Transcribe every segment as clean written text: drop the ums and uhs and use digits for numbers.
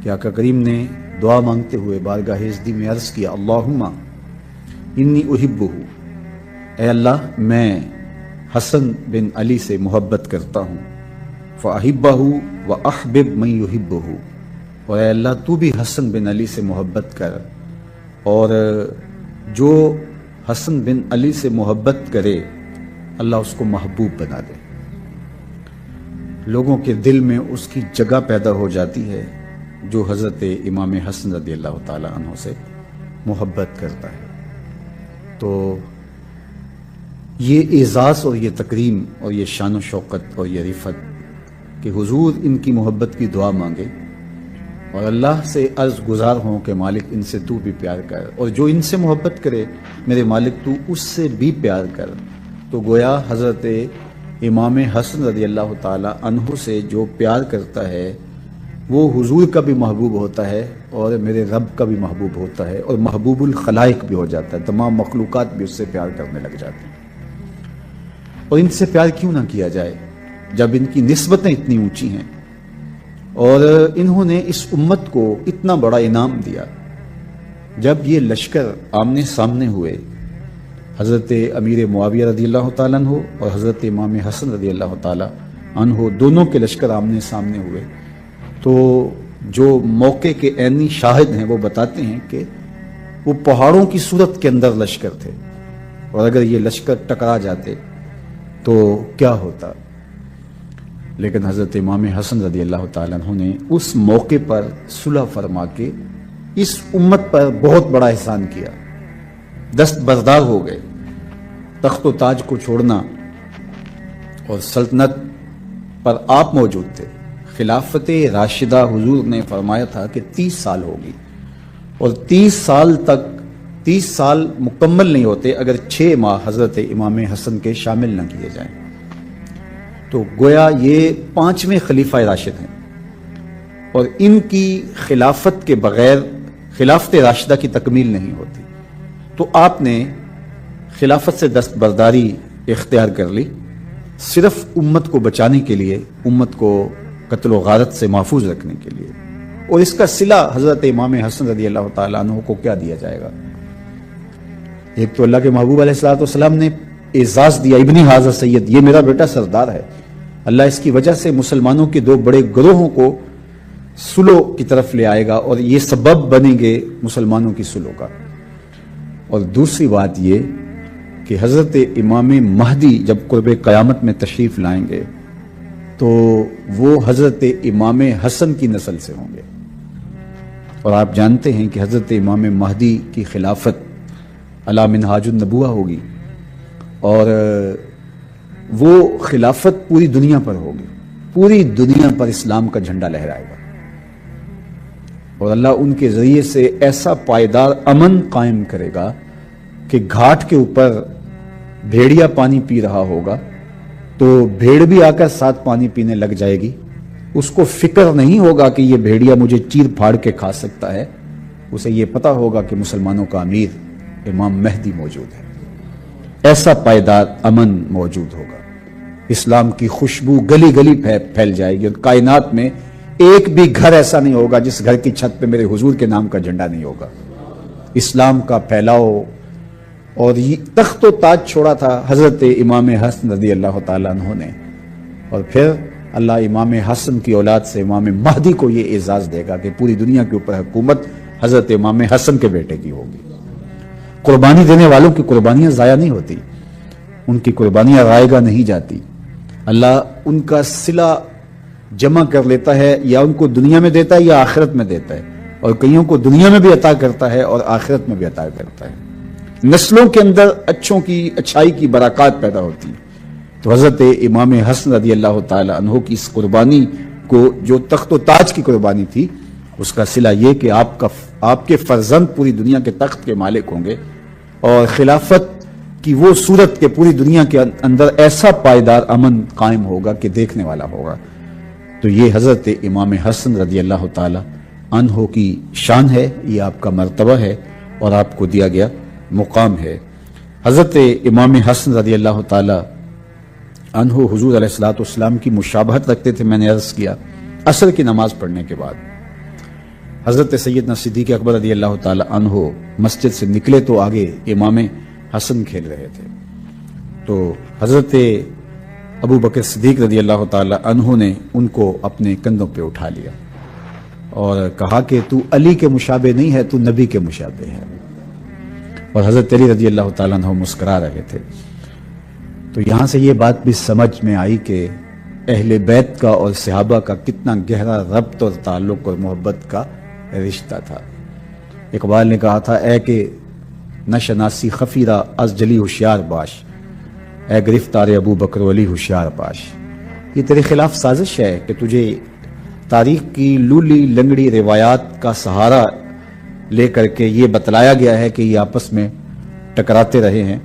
کہ آقا کریم نے دعا مانگتے ہوئے بارگاہ عزتی میں عرض کیا اللہم انی احبہ، اے اللہ میں حسن بن علی سے محبت کرتا ہوں، فاحبہ واحبب من یحبہ، اور اے اللہ تو بھی حسن بن علی سے محبت کر اور جو حسن بن علی سے محبت کرے اللہ اس کو محبوب بنا دے، لوگوں کے دل میں اس کی جگہ پیدا ہو جاتی ہے جو حضرت امام حسن رضی اللہ تعالی عنہ سے محبت کرتا ہے۔ تو یہ اعزاز اور یہ تکریم اور یہ شان و شوکت اور یہ رفعت کہ حضور ان کی محبت کی دعا مانگے اور اللہ سے عرض گزار ہوں کہ مالک ان سے تو بھی پیار کر، اور جو ان سے محبت کرے میرے مالک تو اس سے بھی پیار کر۔ تو گویا حضرت امام حسن رضی اللہ تعالی عنہ سے جو پیار کرتا ہے وہ حضور کا بھی محبوب ہوتا ہے اور میرے رب کا بھی محبوب ہوتا ہے اور محبوب الخلائق بھی ہو جاتا ہے، تمام مخلوقات بھی اس سے پیار کرنے لگ جاتی ہیں۔ اور ان سے پیار کیوں نہ کیا جائے جب ان کی نسبتیں اتنی اونچی ہیں اور انہوں نے اس امت کو اتنا بڑا انعام دیا۔ جب یہ لشکر آمنے سامنے ہوئے، حضرت امیر معاویہ رضی اللہ تعالیٰ عنہ اور حضرت امام حسن رضی اللہ تعالیٰ عنہ دونوں کے لشکر آمنے سامنے ہوئے، تو جو موقع کے عینی شاہد ہیں وہ بتاتے ہیں کہ وہ پہاڑوں کی صورت کے اندر لشکر تھے، اور اگر یہ لشکر ٹکرا جاتے تو کیا ہوتا۔ لیکن حضرت امام حسن رضی اللہ تعالیٰ عنہ نے اس موقع پر صلح فرما کے اس امت پر بہت بڑا احسان کیا، دست بردار ہو گئے، تخت و تاج کو چھوڑنا اور سلطنت پر آپ موجود تھے۔ خلافت راشدہ حضور نے فرمایا تھا کہ 30 سال ہوگی، اور 30 سال مکمل نہیں ہوتے اگر 6 ماہ حضرت امام حسن کے شامل نہ کیے جائیں۔ تو گویا یہ 5ویں خلیفہ راشد ہیں، اور ان کی خلافت کے بغیر خلافت راشدہ کی تکمیل نہیں ہوتی۔ تو آپ نے خلافت سے دستبرداری اختیار کر لی صرف امت کو بچانے کے لیے، امت کو قتل و غارت سے محفوظ رکھنے کے لیے، اور اس کا صلہ حضرت امام حسن رضی اللہ تعالیٰ عنہ کو کیا دیا جائے گا؟ ایک تو اللہ کے محبوب علیہ الصلوۃ والسلام نے اعزاز دیا، ابن ھذا سید، یہ میرا بیٹا سردار ہے، اللہ اس کی وجہ سے مسلمانوں کے 2 بڑے گروہوں کو صلح کی طرف لے آئے گا اور یہ سبب بنیں گے مسلمانوں کی صلح کا۔ اور دوسری بات یہ کہ حضرت امام مہدی جب قرب قیامت میں تشریف لائیں گے تو وہ حضرت امام حسن کی نسل سے ہوں گے، اور آپ جانتے ہیں کہ حضرت امام مہدی کی خلافت علی منہاج النبوہ ہوگی، اور وہ خلافت پوری دنیا پر ہوگی، پوری دنیا پر اسلام کا جھنڈا لہرائے گا، اور اللہ ان کے ذریعے سے ایسا پائیدار امن قائم کرے گا کہ گھاٹ کے اوپر بھیڑیا پانی پی رہا ہوگا تو بھیڑ بھی آ کر ساتھ پانی پینے لگ جائے گی، اس کو فکر نہیں ہوگا کہ یہ بھیڑیا مجھے چیر پھاڑ کے کھا سکتا ہے، اسے یہ پتا ہوگا کہ مسلمانوں کا امیر امام مہدی موجود ہے۔ ایسا پائیدار امن موجود ہوگا، اسلام کی خوشبو گلی گلی پھیل جائے گی، اور کائنات میں ایک بھی گھر ایسا نہیں ہوگا جس گھر کی چھت پہ میرے حضور کے نام کا جھنڈا نہیں ہوگا۔ اسلام کا پھیلاؤ، اور یہ تخت و تاج چھوڑا تھا حضرت امام حسن رضی اللہ تعالیٰ عنہ نے، اور پھر اللہ امام حسن کی اولاد سے امام مہدی کو یہ اعزاز دے گا کہ پوری دنیا کے اوپر حکومت حضرت امام حسن کے بیٹے کی ہوگی۔ قربانی دینے والوں کی قربانیاں ضائع نہیں ہوتی، ان کی قربانیاں رائیگاں نہیں جاتی، اللہ ان کا صلہ جمع کر لیتا ہے، یا ان کو دنیا میں دیتا ہے یا آخرت میں دیتا ہے، اور کئیوں کو دنیا میں بھی عطا کرتا ہے اور آخرت میں بھی عطا کرتا ہے۔ نسلوں کے اندر اچھوں کی اچھائی کی برکات پیدا ہوتی ہے۔ تو حضرت امام حسن رضی اللہ تعالی عنہ کی اس قربانی کو، جو تخت و تاج کی قربانی تھی، اس کا صلہ یہ کہ آپ کے فرزند پوری دنیا کے تخت کے مالک ہوں گے، اور خلافت کی وہ صورت کہ پوری دنیا کے اندر ایسا پائیدار امن قائم ہوگا کہ دیکھنے والا ہوگا۔ تو یہ حضرت امام حسن رضی اللہ تعالی عنہ کی شان ہے، یہ آپ کا مرتبہ ہے اور آپ کو دیا گیا مقام ہے۔ حضرت امام حسن رضی اللہ تعالی عنہ حضور علیہ الصلوۃ والسلام کی مشابہت رکھتے تھے، میں نے عرض کیا، عصر کی نماز پڑھنے کے بعد حضرت سیدنا صدیق اکبر رضی اللہ تعالی عنہ مسجد سے نکلے تو آگے امام حسن کھیل رہے تھے، تو حضرت ابو بکر صدیق رضی اللہ تعالی عنہ نے ان کو اپنے کندھوں پہ اٹھا لیا اور کہا کہ تو علی کے مشابہ نہیں ہے، تو نبی کے مشابہ ہے، اور حضرت علی رضی اللہ تعالیٰ عنہ مسکرا رہے تھے۔ تو یہاں سے یہ بات بھی سمجھ میں آئی کہ اہل بیت کا اور صحابہ کا کتنا گہرا ربط اور تعلق اور محبت کا رشتہ تھا۔ اقبال نے کہا تھا، اے کہ نہ شناسی خفیرہ از جلی ہوشیار باش، اے گرفتار ابو بکر و علی ہوشیار باش۔ یہ تیرے خلاف سازش ہے کہ تجھے تاریخ کی لولی لنگڑی روایات کا سہارا لے کر کے یہ بتلایا گیا ہے کہ یہ آپس میں ٹکراتے رہے ہیں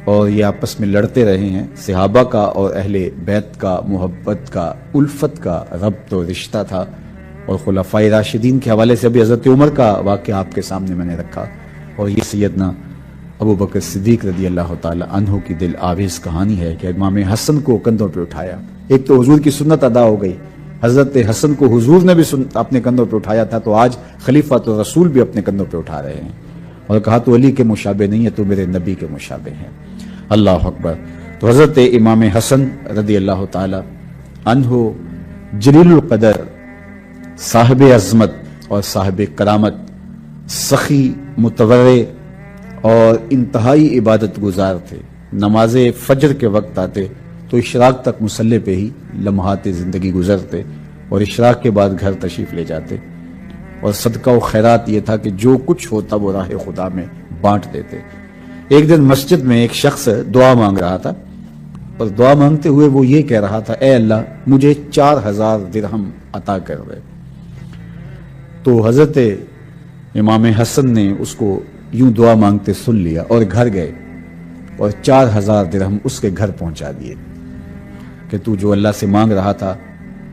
اور یہ آپس میں لڑتے رہے ہیں۔ صحابہ کا اور اہل بیت کا محبت کا الفت کا ربط و رشتہ تھا، اور خلفائے راشدین کے حوالے سے ابھی حضرت عمر کا واقعہ آپ کے سامنے میں نے رکھا، اور یہ سیدنا ابو بکر صدیق رضی اللہ تعالی عنہ کی دل آویز کہانی ہے کہ امام حسن کو کندھوں پہ اٹھایا۔ ایک تو حضور کی سنت ادا ہو گئی، حضرت حسن کو حضور نے بھی اپنے کندھوں پہ اٹھایا تھا، تو آج خلیفۃ الرسول بھی اپنے کندھوں پہ اٹھا رہے ہیں، اور کہا تو علی کے مشابہ نہیں ہے، تو میرے نبی کے مشابہ ہے۔ اللہ اکبر۔ تو حضرت امام حسن رضی اللہ تعالی عنہ جلیل القدر، صاحب عظمت اور صاحب کرامت، سخی، متورع اور انتہائی عبادت گزار تھے۔ نماز فجر کے وقت آتے تو اشراق تک مصلی پہ ہی لمحات زندگی گزرتے، اور اشراق کے بعد گھر تشریف لے جاتے، اور صدقہ و خیرات یہ تھا کہ جو کچھ ہوتا وہ راہ خدا میں بانٹ دیتے۔ ایک دن مسجد میں ایک شخص دعا مانگ رہا تھا، اور دعا مانگتے ہوئے وہ یہ کہہ رہا تھا، اے اللہ مجھے 4000 درہم عطا کر دے۔ تو حضرت امام حسن نے اس کو یوں دعا مانگتے سن لیا اور گھر گئے، اور 4000 درہم اس کے گھر پہنچا دیے کہ تو جو اللہ سے مانگ رہا تھا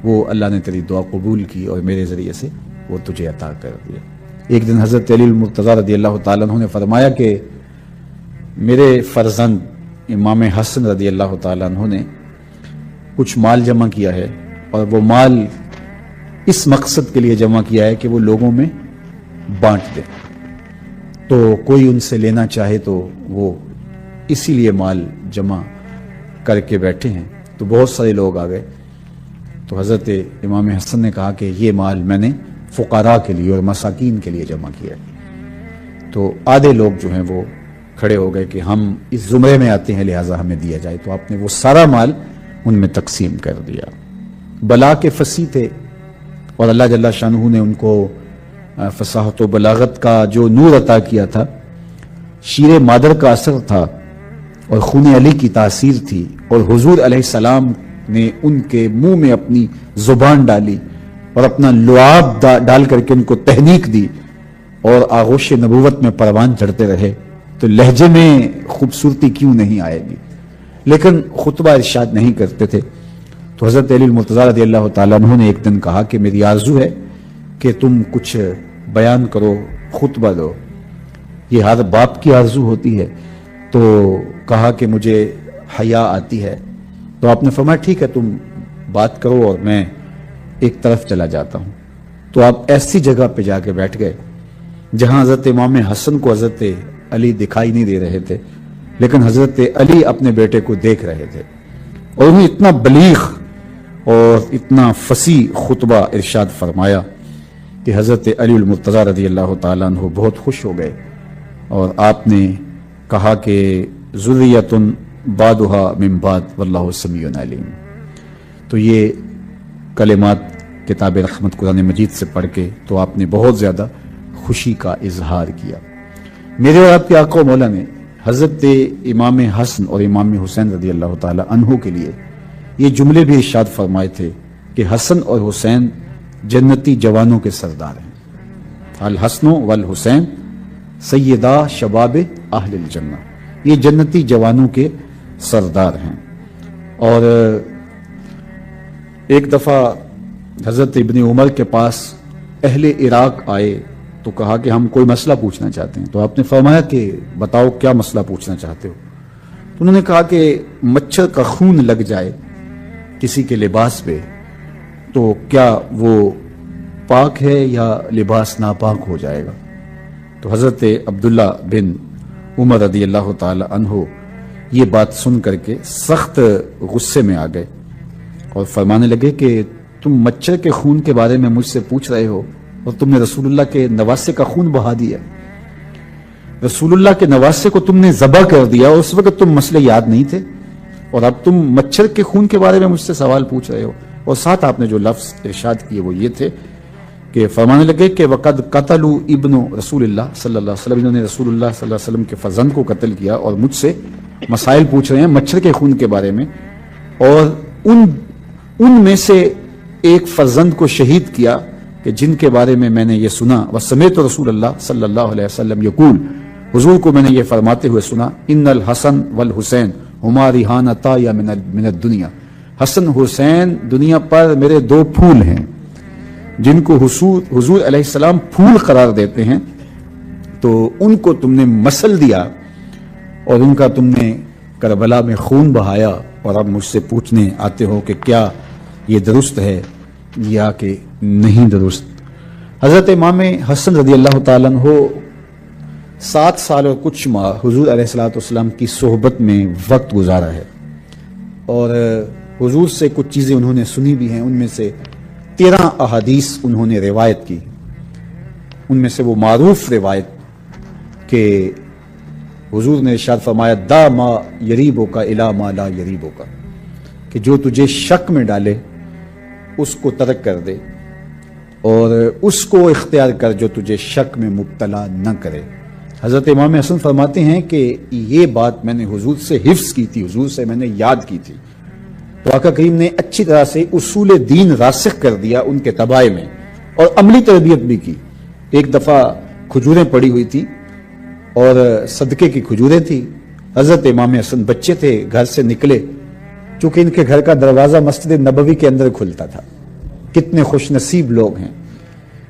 وہ اللہ نے تیری دعا قبول کی اور میرے ذریعے سے وہ تجھے عطا کر دیا۔ ایک دن حضرت علی المرتضیٰ رضی اللہ تعالیٰ عنہ نے فرمایا کہ میرے فرزند امام حسن رضی اللہ تعالیٰ عنہ نے کچھ مال جمع کیا ہے، اور وہ مال اس مقصد کے لیے جمع کیا ہے کہ وہ لوگوں میں بانٹ دے، تو کوئی ان سے لینا چاہے تو وہ اسی لیے مال جمع کر کے بیٹھے ہیں۔ تو بہت سارے لوگ آ گئے، تو حضرت امام حسن نے کہا کہ یہ مال میں نے فقراء کے لیے اور مساکین کے لیے جمع کیا ہے۔ تو آدھے لوگ جو ہیں وہ کھڑے ہو گئے کہ ہم اس زمرے میں آتے ہیں لہٰذا ہمیں دیا جائے، تو آپ نے وہ سارا مال ان میں تقسیم کر دیا۔ بلا کے فصیح تھے، اور اللہ جل شانہ نے ان کو فصاحت و بلاغت کا جو نور عطا کیا تھا، شیر مادر کا اثر تھا، اور خون علی کی تاثیر تھی، اور حضور علیہ السلام نے ان کے منہ میں اپنی زبان ڈالی اور اپنا لعاب ڈال کر کے ان کو تحنیک دی، اور آغوش نبوت میں پروان چڑھتے رہے، تو لہجے میں خوبصورتی کیوں نہیں آئے گی؟ لیکن خطبہ ارشاد نہیں کرتے تھے۔ تو حضرت علی المرتضیٰ رضی اللہ تعالیٰ عنہ نے ایک دن کہا کہ میری آرزو ہے کہ تم کچھ بیان کرو، خطبہ دو، یہ ہر باپ کی آرزو ہوتی ہے۔ تو کہا کہ مجھے حیا آتی ہے، تو آپ نے فرمایا ٹھیک ہے تم بات کرو اور میں ایک طرف چلا جاتا ہوں۔ تو آپ ایسی جگہ پہ جا کے بیٹھ گئے جہاں حضرت امام حسن کو حضرت علی دکھائی نہیں دے رہے تھے، لیکن حضرت علی اپنے بیٹے کو دیکھ رہے تھے، اور انہیں اتنا بلیغ اور اتنا فصیح خطبہ ارشاد فرمایا کہ حضرت علی المرتضیٰ رضی اللہ تعالیٰ عنہ بہت خوش ہو گئے، اور آپ نے کہا کہ ذریۃ بعدها من بعد واللہ سمیع علیم۔ تو یہ کلمات کتاب رحمت قرآن مجید سے پڑھ کے تو آپ نے بہت زیادہ خوشی کا اظہار کیا۔ میرے اور آپ کے آقا و مولا نے حضرت امام حسن اور امام حسین رضی اللہ تعالی عنہ کے لیے یہ جملے بھی ارشاد فرمائے تھے کہ حسن اور حسین جنتی جوانوں کے سردار ہیں، الحسن والحسین سیدہ شباب اہل الجنہ، یہ جنتی جوانوں کے سردار ہیں۔ اور ایک دفعہ حضرت ابن عمر کے پاس اہل عراق آئے تو کہا کہ ہم کوئی مسئلہ پوچھنا چاہتے ہیں، تو آپ نے فرمایا کہ بتاؤ کیا مسئلہ پوچھنا چاہتے ہو؟ تو انہوں نے کہا کہ مچھر کا خون لگ جائے کسی کے لباس پہ تو کیا وہ پاک ہے یا لباس ناپاک ہو جائے گا؟ تو حضرت عبداللہ بن عمر رضی اللہ تعالی عنہ یہ بات سن کر کے سخت غصے میں آ گئے اور فرمانے لگے کہ تم مچھر کے خون کے بارے میں مجھ سے پوچھ رہے ہو اور تم نے رسول اللہ کے نواسے کا خون بہا دیا، رسول اللہ کے نواسے کو تم نے ذبح کر دیا، اور اس وقت تم مسئلے یاد نہیں تھے، اور اب تم مچھر کے خون کے بارے میں مجھ سے سوال پوچھ رہے ہو۔ اور ساتھ آپ نے جو لفظ ارشاد کیے وہ یہ تھے کہ فرمانے لگے کہ وقد قتلوا ابن رسول اللہ صلی اللہ علیہ وسلم، انہوں نے رسول اللہ صلی اللہ علیہ وسلم کے فرزند کو قتل کیا اور مجھ سے مسائل پوچھ رہے ہیں مچھر کے خون کے بارے میں، اور ان میں سے ایک فرزند کو شہید کیا کہ جن کے بارے میں نے یہ سنا، وسمعت رسول اللہ صلی اللہ علیہ وسلم یقول، حضور کو میں نے یہ فرماتے ہوئے سنا، ان الحسن والحسین ہما ریحانتا یا من الدنیا، حسن حسین دنیا پر میرے دو پھول ہیں جن کو حضور علیہ السلام پھول قرار دیتے ہیں، تو ان کو تم نے مسل دیا اور ان کا تم نے کربلا میں خون بہایا، اور اب مجھ سے پوچھنے آتے ہو کہ کیا یہ درست ہے یا کہ نہیں درست۔ حضرت امام حسن رضی اللہ تعالیٰ عنہ 7 سال اور کچھ ماہ حضور علیہ السلام کی صحبت میں وقت گزارا ہے، اور حضور سے کچھ چیزیں انہوں نے سنی بھی ہیں، ان میں سے 13 احادیث انہوں نے روایت کی۔ ان میں سے وہ معروف روایت کہ حضور نے ارشاد فرمایا دا ما یریبو کا الا ما لا یریبو کا، کہ جو تجھے شک میں ڈالے اس کو ترک کر دے اور اس کو اختیار کر جو تجھے شک میں مبتلا نہ کرے۔ حضرت امام حسن فرماتے ہیں کہ یہ بات میں نے حضور سے حفظ کی تھی، حضور سے میں نے یاد کی تھی، تو آقا کریم نے اچھی طرح سے اصول دین راسخ کر دیا ان کے تباہ میں، اور عملی تربیت بھی کی۔ ایک دفعہ کھجوریں پڑی ہوئی تھی اور صدقے کی کھجوریں تھی، حضرت امام حسن بچے تھے، گھر سے نکلے، چونکہ ان کے گھر کا دروازہ مسجد نبوی کے اندر کھلتا تھا۔ کتنے خوش نصیب لوگ ہیں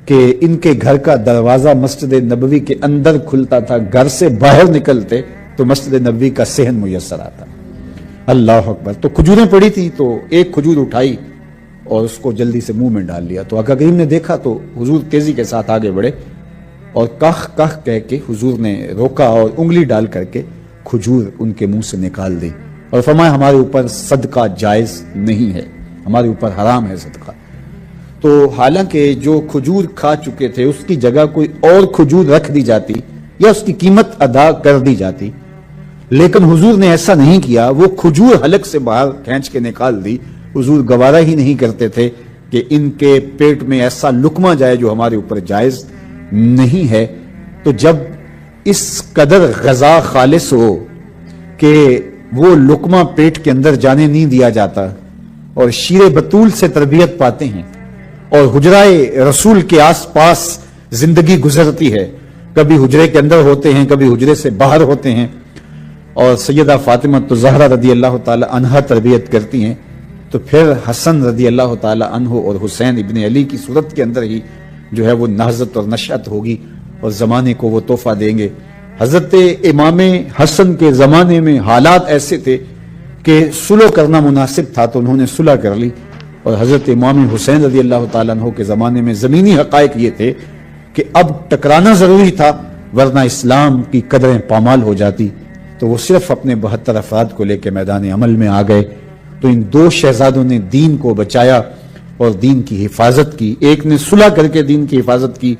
کہ ان کے گھر کا دروازہ مسجد نبوی کے اندر کھلتا تھا، گھر سے باہر نکلتے تو مسجد نبوی کا صحن میسر آتا۔ اللہ اکبر۔ تو کھجوریں پڑی تھی تو ایک کھجور اٹھائی اور اس کو جلدی سے منہ میں ڈال لیا، تو آقا کریم نے دیکھا تو حضور تیزی کے ساتھ آگے بڑھے اور کخ کخ کہہ کے حضور نے روکا اور انگلی ڈال کر کے کھجور ان کے منہ سے نکال دی اور فرمایا ہمارے اوپر صدقہ جائز نہیں ہے، ہمارے اوپر حرام ہے صدقہ۔ تو حالانکہ جو کھجور کھا چکے تھے اس کی جگہ کوئی اور کھجور رکھ دی جاتی یا اس کی قیمت ادا کر دی جاتی، لیکن حضور نے ایسا نہیں کیا، وہ کھجور حلق سے باہر کھینچ کے نکال دی۔ حضور گوارا ہی نہیں کرتے تھے کہ ان کے پیٹ میں ایسا لقمہ جائے جو ہمارے اوپر جائز نہیں ہے۔ تو جب اس قدر غذا خالص ہو کہ وہ لقمہ پیٹ کے اندر جانے نہیں دیا جاتا اور شیر بطول سے تربیت پاتے ہیں اور حجرہ رسول کے آس پاس زندگی گزرتی ہے، کبھی حجرے کے اندر ہوتے ہیں کبھی حجرے سے باہر ہوتے ہیں، اور سیدہ فاطمہ زہرا رضی اللہ تعالی عنہا تربیت کرتی ہیں، تو پھر حسن رضی اللہ تعالی عنہ اور حسین ابن علی کی صورت کے اندر ہی جو ہے وہ نہضت اور نشأت ہوگی اور زمانے کو وہ تحفہ دیں گے۔ حضرت امام حسن کے زمانے میں حالات ایسے تھے کہ صلح کرنا مناسب تھا تو انہوں نے صلح کر لی، اور حضرت امام حسین رضی اللہ تعالیٰ عنہ کے زمانے میں زمینی حقائق یہ تھے کہ اب ٹکرانا ضروری تھا ورنہ اسلام کی قدریں پامال ہو جاتی، تو وہ صرف اپنے 72 افراد کو لے کے میدان عمل میں آ گئے۔ تو ان 2 شہزادوں نے دین کو بچایا اور دین کی حفاظت کی، ایک نے صلح کر کے دین کی حفاظت کی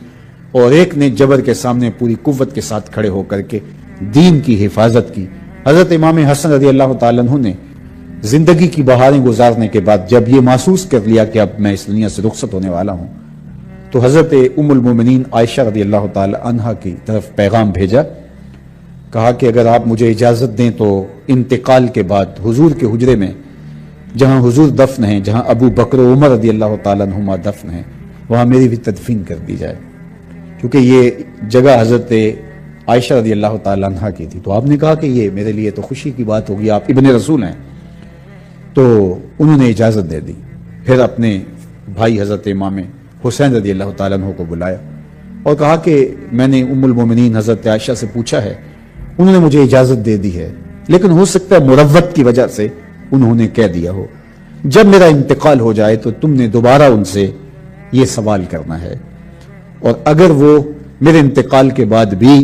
اور ایک نے جبر کے سامنے پوری قوت کے ساتھ کھڑے ہو کر کے دین کی حفاظت کی۔ حضرت امام حسن رضی اللہ تعالیٰ عنہ نے زندگی کی بہاریں گزارنے کے بعد جب یہ محسوس کر لیا کہ اب میں اس دنیا سے رخصت ہونے والا ہوں، تو حضرت ام المومنین عائشہ رضی اللہ تعالی عنہا کی طرف پیغام بھیجا، کہا کہ اگر آپ مجھے اجازت دیں تو انتقال کے بعد حضور کے حجرے میں جہاں حضور دفن ہیں، جہاں ابو بکر و عمر رضی اللہ تعالیٰ عنہما دفن ہیں، وہاں میری بھی تدفین کر دی جائے، کیونکہ یہ جگہ حضرت عائشہ رضی اللہ تعالیٰ عنہا کی تھی۔ تو آپ نے کہا کہ یہ میرے لیے تو خوشی کی بات ہوگی، آپ ابن رسول ہیں، تو انہوں نے اجازت دے دی۔ پھر اپنے بھائی حضرت امام حسین رضی اللہ تعالیٰ عنہ کو بلایا اور کہا کہ میں نے ام المومنین حضرت عائشہ سے پوچھا ہے، انہوں نے مجھے اجازت دے دی ہے، لیکن ہو سکتا ہے مروت کی وجہ سے انہوں نے کہہ دیا ہو، جب میرا انتقال ہو جائے تو تم نے دوبارہ ان سے یہ سوال کرنا ہے، اور اگر وہ میرے انتقال کے بعد بھی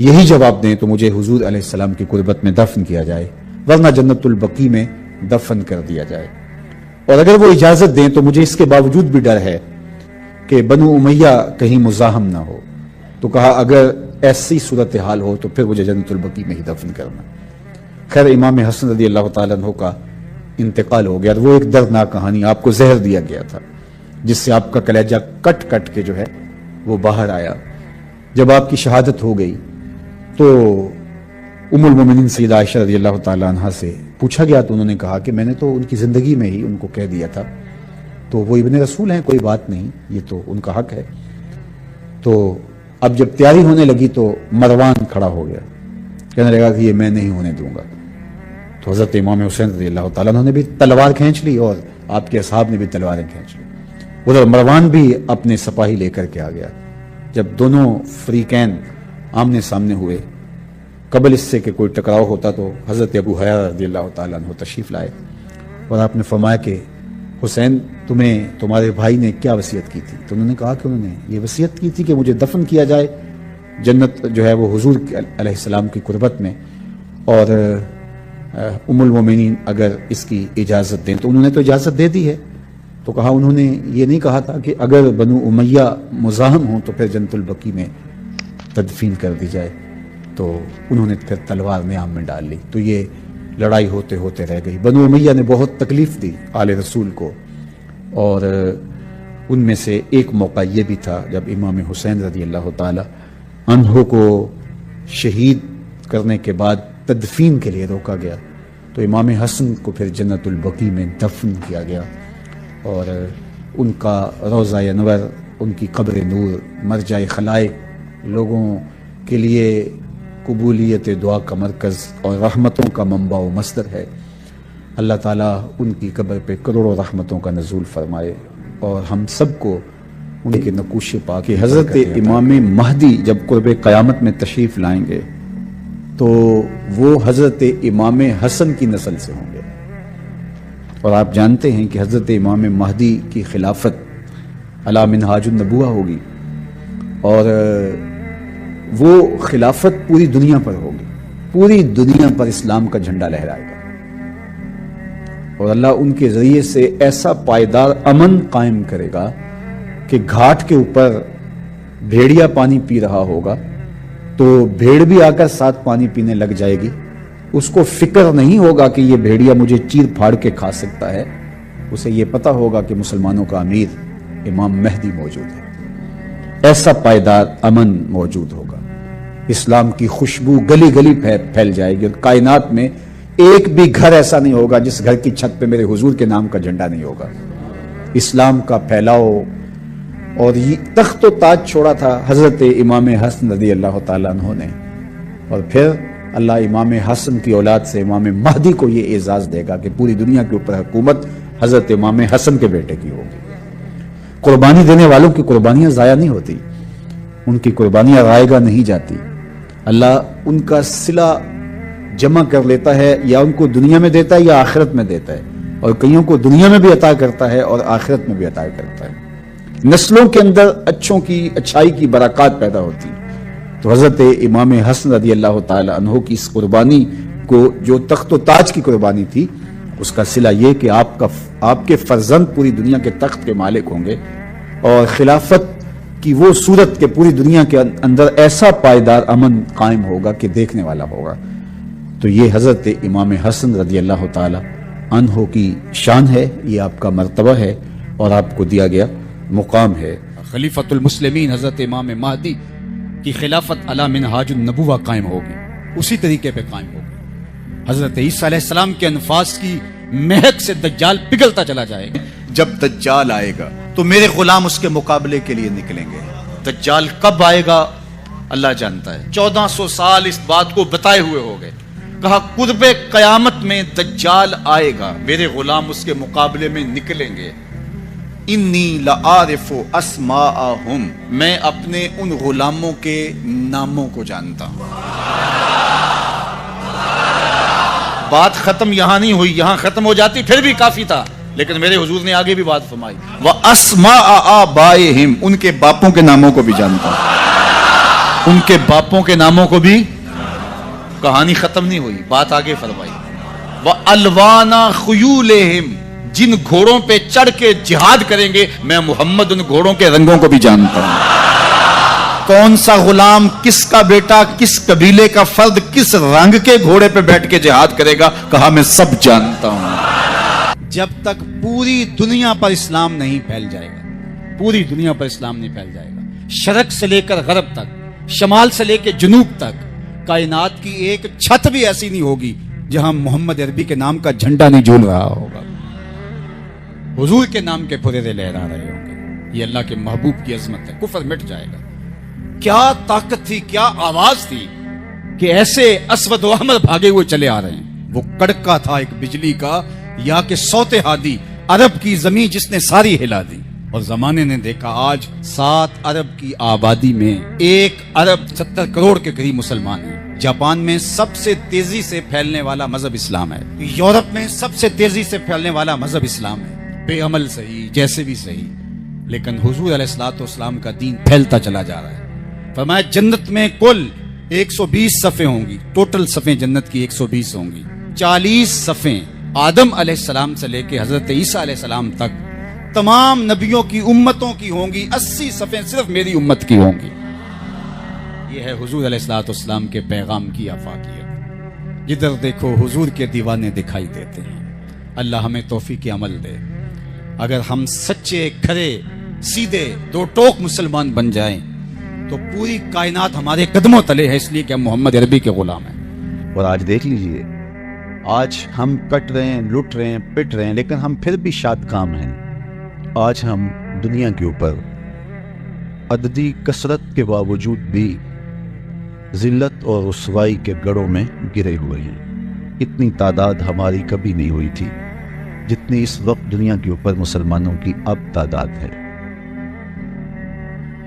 یہی جواب دیں تو مجھے حضور علیہ السلام کی قربت میں دفن کیا جائے، ورنہ جنت البقیع میں دفن کر دیا جائے۔ اور اگر وہ اجازت دیں تو مجھے اس کے باوجود بھی ڈر ہے کہ بنو امیہ کہیں مزاحم نہ ہو، تو کہا اگر ایسی صورتحال ہو تو پھر مجھے جنت البقیع میں ہی دفن کرنا۔ خیر امام حسن رضی اللہ تعالیٰ عنہ کا انتقال ہو گیا، وہ ایک دردناک کہانی، آپ کو زہر دیا گیا تھا جس سے آپ کا کلیجہ کٹ کٹ کے جو ہے وہ باہر آیا۔ جب آپ کی شہادت ہو گئی تو ام المومنین سیدہ عائشہ رضی اللہ تعالیٰ عنہ سے پوچھا گیا تو انہوں نے کہا کہ میں نے تو ان کی زندگی میں ہی ان کو کہہ دیا تھا، تو وہ ابن رسول ہیں، کوئی بات نہیں، یہ تو ان کا حق ہے۔ تو اب جب تیاری ہونے لگی تو مروان کھڑا ہو گیا، کہنے لگا کہ یہ میں نہیں ہونے دوں گا۔ تو حضرت امام حسین رضی اللہ تعالیٰ عنہ نے بھی تلوار کھینچ لی اور آپ کے اصحاب نے بھی تلواریں کھینچ لی۔ ادھر مروان بھی اپنے سپاہی لے کر کے آ گیا۔ جب دونوں فریقین آمنے سامنے ہوئے، قبل اس سے کہ کوئی ٹکراؤ ہوتا تو حضرت ابو حریرہ رضی اللہ تعالیٰ عنہ تشریف لائے اور آپ نے فرمایا کہ حسین تمہیں تمہارے بھائی نے کیا وصیت کی تھی؟ تو انہوں نے کہا کہ انہوں نے یہ وصیت کی تھی کہ مجھے دفن کیا جائے جنت جو ہے وہ حضور علیہ السلام کی قربت میں، اور ام المومنین اگر اس کی اجازت دیں، تو انہوں نے تو اجازت دے دی ہے۔ تو کہا انہوں نے یہ نہیں کہا تھا کہ اگر بنو امیہ مزاحم ہوں تو پھر جنت البقیع میں تدفین کر دی جائے، تو انہوں نے پھر تلوار نیام میں ڈال لی۔ تو یہ لڑائی ہوتے ہوتے رہ گئی۔ بنو امیہ نے بہت تکلیف دی آل رسول کو، اور ان میں سے ایک موقع یہ بھی تھا جب امام حسین رضی اللہ تعالی عنہ کو شہید کرنے کے بعد تدفین کے لیے روکا گیا، تو امام حسن کو پھر جنت البقیع میں دفن کیا گیا، اور ان کا روضہ انور، ان کی قبر نور، مرجع خلائق، لوگوں کے لیے قبولیت دعا کا مرکز اور رحمتوں کا منبع و مصدر ہے۔ اللہ تعالیٰ ان کی قبر پہ کروڑوں رحمتوں کا نزول فرمائے، اور ہم سب کو ان کے نقوش پاک کہ حضرت امام مہدی جب قرب قیامت میں تشریف لائیں گے تو وہ حضرت امام حسن کی نسل سے ہوں گے، اور آپ جانتے ہیں کہ حضرت امام مہدی کی خلافت علی منہاج النبوہ ہوگی، اور وہ خلافت پوری دنیا پر ہوگی، پوری دنیا پر اسلام کا جھنڈا لہرائے گا، اور اللہ ان کے ذریعے سے ایسا پائیدار امن قائم کرے گا کہ گھاٹ کے اوپر بھیڑیا پانی پی رہا ہوگا تو بھیڑ بھی آ کر ساتھ پانی پینے لگ جائے گی، اس کو فکر نہیں ہوگا کہ یہ بھیڑیا مجھے چیر پھاڑ کے کھا سکتا ہے، اسے یہ پتا ہوگا کہ مسلمانوں کا امیر امام مہدی موجود ہے۔ ایسا پائیدار امن موجود ہوگا، اسلام کی خوشبو گلی گلی پھیل جائے گی، اور کائنات میں ایک بھی گھر ایسا نہیں ہوگا جس گھر کی چھت پہ میرے حضور کے نام کا جھنڈا نہیں ہوگا۔ اسلام کا پھیلاؤ، اور یہ تخت و تاج چھوڑا تھا حضرت امام حسن رضی اللہ تعالیٰ عنہ نے، اور پھر اللہ امام حسن کی اولاد سے امام مہدی کو یہ اعزاز دے گا کہ پوری دنیا کے اوپر حکومت حضرت امام حسن کے بیٹے کی ہوگی۔ قربانی دینے والوں کی قربانیاں ضائع نہیں ہوتی، ان کی قربانیاں رائے گاہ نہیں جاتی، اللہ ان کا صلہ جمع کر لیتا ہے، یا ان کو دنیا میں دیتا ہے یا آخرت میں دیتا ہے، اور کئیوں کو دنیا میں بھی عطا کرتا ہے اور آخرت میں بھی عطا کرتا ہے۔ نسلوں کے اندر اچھوں کی اچھائی کی برکات پیدا ہوتی، تو حضرت امام حسن رضی اللہ تعالی عنہ کی اس قربانی کو، جو تخت و تاج کی قربانی تھی، اس کا صلہ یہ کہ آپ کے فرزند پوری دنیا کے تخت کے مالک ہوں گے، اور خلافت کی وہ صورت کہ پوری دنیا کے اندر ایسا پائیدار امن قائم ہوگا کہ دیکھنے والا ہوگا۔ تو یہ حضرت امام حسن رضی اللہ تعالی عنہ کی شان ہے، یہ آپ کا مرتبہ ہے اور آپ کو دیا گیا مقام ہے۔ خلیفۃ المسلمین حضرت امام مہدی کی خلافت علی منہاج النبوہ قائم ہوگی، اسی طریقے پہ قائم ہوگی۔ حضرت عیسیٰ علیہ السلام کے انفاس کی مہک سے دجال پگھلتا چلا جائے گا۔ جب دجال آئے گا تو میرے غلام اس کے مقابلے کے لیے نکلیں گے۔ دجال کب آئے گا اللہ جانتا ہے۔ 1400 سال اس بات کو بتائے ہوئے ہو گئے، کہا قرب قیامت میں دجال آئے گا، میرے غلام اس کے مقابلے میں نکلیں گے۔ انی لعارف اسماءہم، میں اپنے ان غلاموں کے ناموں کو جانتا ہوں۔ بات ختم یہاں نہیں ہوئی، یہاں ختم ہو جاتی پھر بھی کافی تھا، لیکن میرے حضور نے آگے بھی بات فرمائی وَأَسْمَاءَ آبَائِهِمْ، ان کے باپوں کے ناموں کو بھی جانتا ہوں، ان کے باپوں کے ناموں کو بھی. کہانی ختم نہیں ہوئی، بات آگے فرمائی وَأَلْوَانَ خُيُولِهِمْ، جن گھوڑوں پہ چڑھ کے جہاد کریں گے میں محمد ان گھوڑوں کے رنگوں کو بھی جانتا ہوں. کون سا غلام، کس کا بیٹا، کس قبیلے کا فرد کس رنگ کے گھوڑے پہ بیٹھ کے جہاد کرے گا، کہا میں سب جانتا ہوں. جب تک پوری دنیا پر اسلام نہیں پھیل جائے گا، پوری دنیا پر اسلام نہیں پھیل جائے گا، شرق سے لے کر غرب تک، شمال سے لے کے جنوب تک، کائنات کی ایک چھت بھی ایسی نہیں ہوگی جہاں محمد عربی کے نام کا جھنڈا نہیں جھول رہا ہوگا، حضور کے نام کے پھریرے لہرا رہے ہوں گے. یہ اللہ کے محبوب کی عظمت ہے. کفر مٹ جائے گا. کیا طاقت تھی، کیا آواز تھی کہ ایسے اسود و احمر بھاگے ہوئے چلے آ رہے ہیں. وہ کڑکا تھا ایک بجلی کا، یا کہ صوت ہادی، عرب کی زمین جس نے ساری ہلا دی. اور زمانے نے دیکھا آج 7 ارب کی آبادی میں 1 ارب 70 کروڑ کے قریب مسلمان ہیں. جاپان میں سب سے تیزی سے پھیلنے والا مذہب اسلام ہے. یورپ میں سب سے تیزی سے پھیلنے والا مذہب اسلام ہے. بے عمل صحیح، جیسے بھی صحیح، لیکن حضور علیہ الصلوۃ والسلام کا دین پھیلتا چلا جا رہا ہے. فرمایا جنت میں کل 120 صفیں ہوں گی، ٹوٹل صفیں جنت کی 120 ہوں گی. 40 صفیں آدم علیہ السلام سے لے کے حضرت عیسیٰ علیہ السلام تک تمام نبیوں کی امتوں کی ہوں گی. 80 صفیں صرف میری امت کی ہوں گی. یہ ہے حضور علیہ الصلوۃ والسلام کے پیغام کی آفاقیت. جدھر دیکھو حضور کے دیوانے دکھائی دیتے ہیں. اللہ ہمیں توفیق عمل دے. اگر ہم سچے، کھرے، سیدھے، 2 ٹوک مسلمان بن جائیں تو پوری کائنات ہمارے قدموں تلے ہے، اس لیے کہ ہم محمد عربی کے غلام ہیں. اور آج دیکھ لیجئے، آج ہم کٹ رہے ہیں، لٹ رہے ہیں، پٹ رہے ہیں، لیکن ہم پھر بھی شاد کام ہیں. آج ہم دنیا کے اوپر عددی کثرت کے باوجود بھی ذلت اور رسوائی کے گڑھوں میں گرے ہوئے ہیں. اتنی تعداد ہماری کبھی نہیں ہوئی تھی جتنی اس وقت دنیا کے اوپر مسلمانوں کی اب تعداد ہے.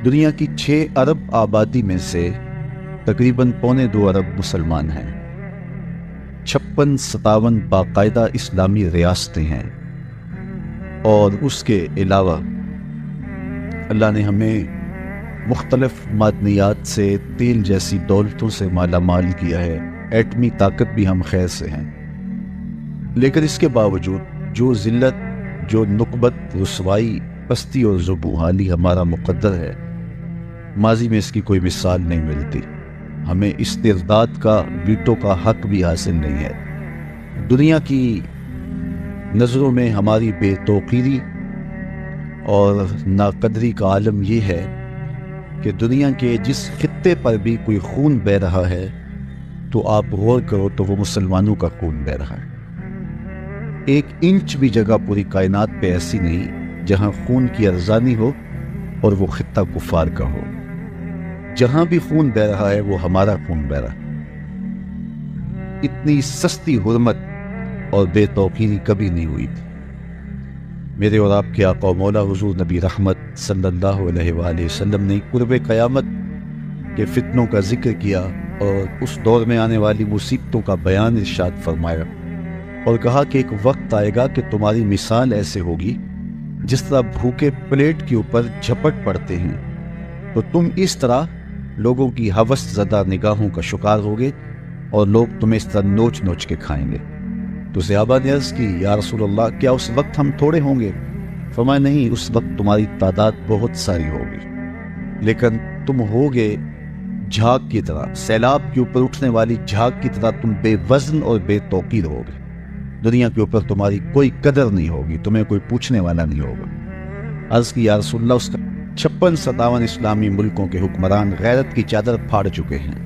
دنیا کی 6 ارب آبادی میں سے تقریباً 1.25 ارب مسلمان ہیں. 56-57 باقاعدہ اسلامی ریاستیں ہیں. اور اس کے علاوہ اللہ نے ہمیں مختلف معدنیات سے، تیل جیسی دولتوں سے مالا مال کیا ہے. ایٹمی طاقت بھی ہم خیر سے ہیں. لیکن اس کے باوجود جو ذلت، جو نقبت، رسوائی، پستی اور ذوبحالی ہمارا مقدر ہے، ماضی میں اس کی کوئی مثال نہیں ملتی. ہمیں استرداد کا، ویٹو کا حق بھی حاصل نہیں ہے. دنیا کی نظروں میں ہماری بے توقیری اور ناقدری کا عالم یہ ہے کہ دنیا کے جس خطے پر بھی کوئی خون بہہ رہا ہے تو آپ غور کرو تو وہ مسلمانوں کا خون بہہ رہا ہے. 1 انچ بھی جگہ پوری کائنات پہ ایسی نہیں جہاں خون کی ارزانی ہو اور وہ خطہ کفار کا ہو. جہاں بھی خون بہہ رہا ہے وہ ہمارا خون بہہ رہا ہے. اتنی سستی حرمت اور بے توقیری کبھی نہیں ہوئی تھی. میرے اور آپ کے آقا و مولا حضور نبی رحمت صلی اللہ علیہ وآلہ وسلم نے قرب قیامت کے فتنوں کا ذکر کیا اور اس دور میں آنے والی مصیبتوں کا بیان ارشاد فرمایا اور کہا کہ ایک وقت آئے گا کہ تمہاری مثال ایسے ہوگی جس طرح بھوکے پلیٹ کے اوپر جھپٹ پڑتے ہیں تو تم اس طرح لوگوں کی ہوس زدہ نگاہوں کا شکار ہوگے اور لوگ تمہیں اس طرح نوچ نوچ کے کھائیں گے. تو صحابہ نے عرض کی یا رسول اللہ کیا اس وقت ہم تھوڑے ہوں گے؟ فرمایا نہیں، اس وقت تمہاری تعداد بہت ساری ہوگی لیکن تم ہوگے جھاگ کی طرح، سیلاب کے اوپر اٹھنے والی جھاگ کی طرح تم بے وزن اور بے توقیر ہوگے. دنیا کے اوپر تمہاری کوئی قدر نہیں ہوگی، تمہیں کوئی پوچھنے والا نہیں ہوگا. عرض کی یا رسول اللہ، اس کا 56-57 اسلامی ملکوں کے حکمران غیرت کی چادر پھاڑ چکے ہیں.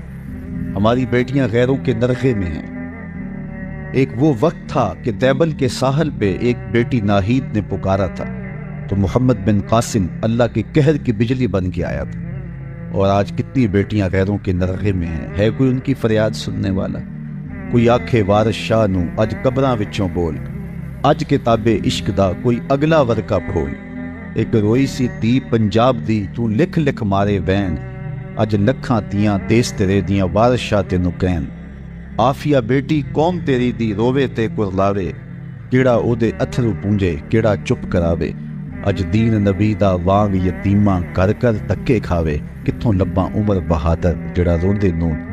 ہماری بیٹیاں غیروں کے نرغے میں ہیں. ایک وہ وقت تھا کہ دیبل کے ساحل پہ ایک بیٹی ناہید نے پکارا تھا تو محمد بن قاسم اللہ کے قہر کی بجلی بن کے آیا تھا. اور آج کتنی بیٹیاں غیروں کے نرغے میں ہیں. ہے کوئی ان کی فریاد سننے والا؟ کوئی آکھے وارث شاہ نو اج قبراں وچوں بول، اج کتابے عشق دا کوئی اگلا ورکا کھول. ایک روئی سی تی پنجاب دی تو لکھ لکھ مارے وین، اج لکھاں تیاں دیس تیرے دیاں وارث شاہ تینوں کہن. آفیہ بیٹی قوم تیری دی رووے تے کرلاوے، ਕਿਹੜਾ ਉਹਦੇ ਅਥਰੂ ਪੂੰਝੇ, ਕਿਹੜਾ ਚੁੱਪ ਕਰਾਵੇ। ਅੱਜ ਦੀਨ ਨਬੀ ਦਾ ਵਾਂਗ ਯਤੀਮਾਂ ਕਰ ਕਰ ਧੱਕੇ ਖਾਵੇ, ਕਿੱਥੋਂ ਲੱਭਾਂ ਉਮਰ ਬਹਾਦਰ ਜਿਹੜਾ ਰੋਂਦੇ ਨੂੰ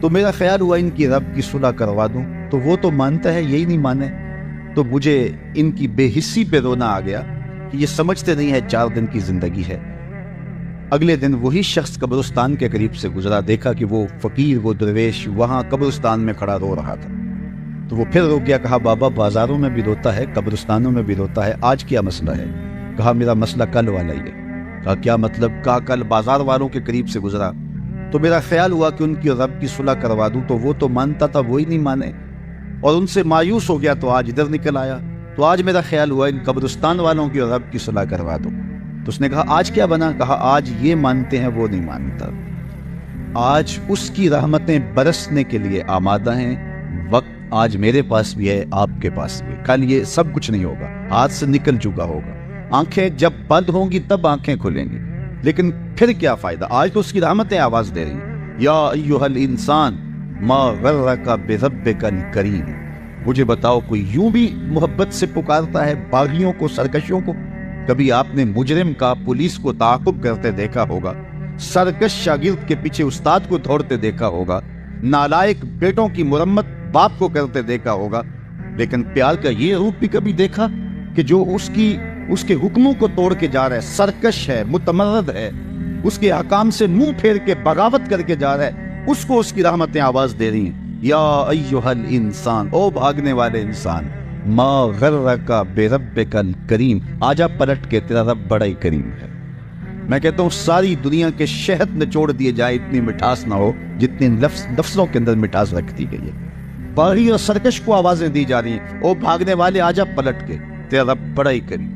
تو میرا خیال ہوا ان کی رب کی صلح کروا دوں، تو وہ تو مانتا ہے، یہی نہیں مانے، تو مجھے ان کی بے حسی پہ رونا آ گیا کہ یہ سمجھتے نہیں ہے 4 دن کی زندگی ہے۔ اگلے دن وہی شخص قبرستان کے قریب سے گزرا، دیکھا کہ وہ فقیر، وہ درویش وہاں قبرستان میں کھڑا رو رہا تھا، تو وہ پھر رو گیا۔ کہا بابا بازاروں میں بھی روتا ہے، قبرستانوں میں بھی روتا ہے، آج کیا مسئلہ ہے؟ کہا میرا مسئلہ کل والا ہی ہے۔ کہا کیا مطلب؟ کہا کل بازار والوں کے قریب سے گزرا تو میرا خیال ہوا کہ ان کی رب کی صلح کروا دوں، تو وہ تو مانتا تھا، وہی نہیں مانے، اور ان سے مایوس ہو گیا تو آج ادھر نکل آیا، تو آج میرا خیال ہوا ان قبرستان والوں کی رب کی صلح کروا دوں۔ تو اس نے کہا آج کیا بنا؟ کہا آج یہ مانتے ہیں، وہ نہیں مانتا۔ آج اس کی رحمتیں برسنے کے لیے آمادہ ہیں، وقت آج میرے پاس بھی ہے، آپ کے پاس بھی، کل یہ سب کچھ نہیں ہوگا، ہاتھ سے نکل چکا ہوگا۔ آنکھیں جب بند ہوں گی تب آنکھیں کھلیں گی، لیکن پھر کیا فائدہ؟ آج تو اس کی رحمتیں آواز دے رہی ہیں، یا ایھا الانسان ما غرک بربک الکریم۔ مجھے بتاؤ کوئی یوں بھی محبت سے پکارتا ہے باغیوں کو، سرکشوں کو؟ کبھی آپ نے مجرم کا پولیس کو تعاقب کرتے دیکھا ہوگا، سرکش شاگرد کے پیچھے استاد کو دوڑتے دیکھا ہوگا، نالائق بیٹوں کی مرمت باپ کو کرتے دیکھا ہوگا، لیکن پیار کا یہ روپ بھی کبھی دیکھا کہ جو اس کے حکموں کو توڑ کے جا رہا ہے، سرکش ہے، متمرد ہے، اس کے احکام سے منہ پھیر کے بغاوت کر کے جا رہا ہے، اس کو اس کی رحمتیں آواز دے رہی ہیں، یا ایھا الانسان، او بھاگنے والے انسان، ما غرک بربک الکریم، آجا پلٹ کے، تیرا رب بڑا ہی کریم ہے۔ میں کہتا ہوں ساری دنیا کے شہد نچوڑ دیے جائے، اتنی مٹھاس نہ ہو جتنی لفظوں کے اندر مٹھاس رکھ دی گئی ہے۔ باغی اور سرکش کو آوازیں دی جا رہی ہیں، او بھاگنے والے آجا پلٹ کے، تیرا رب بڑا ہی کریم۔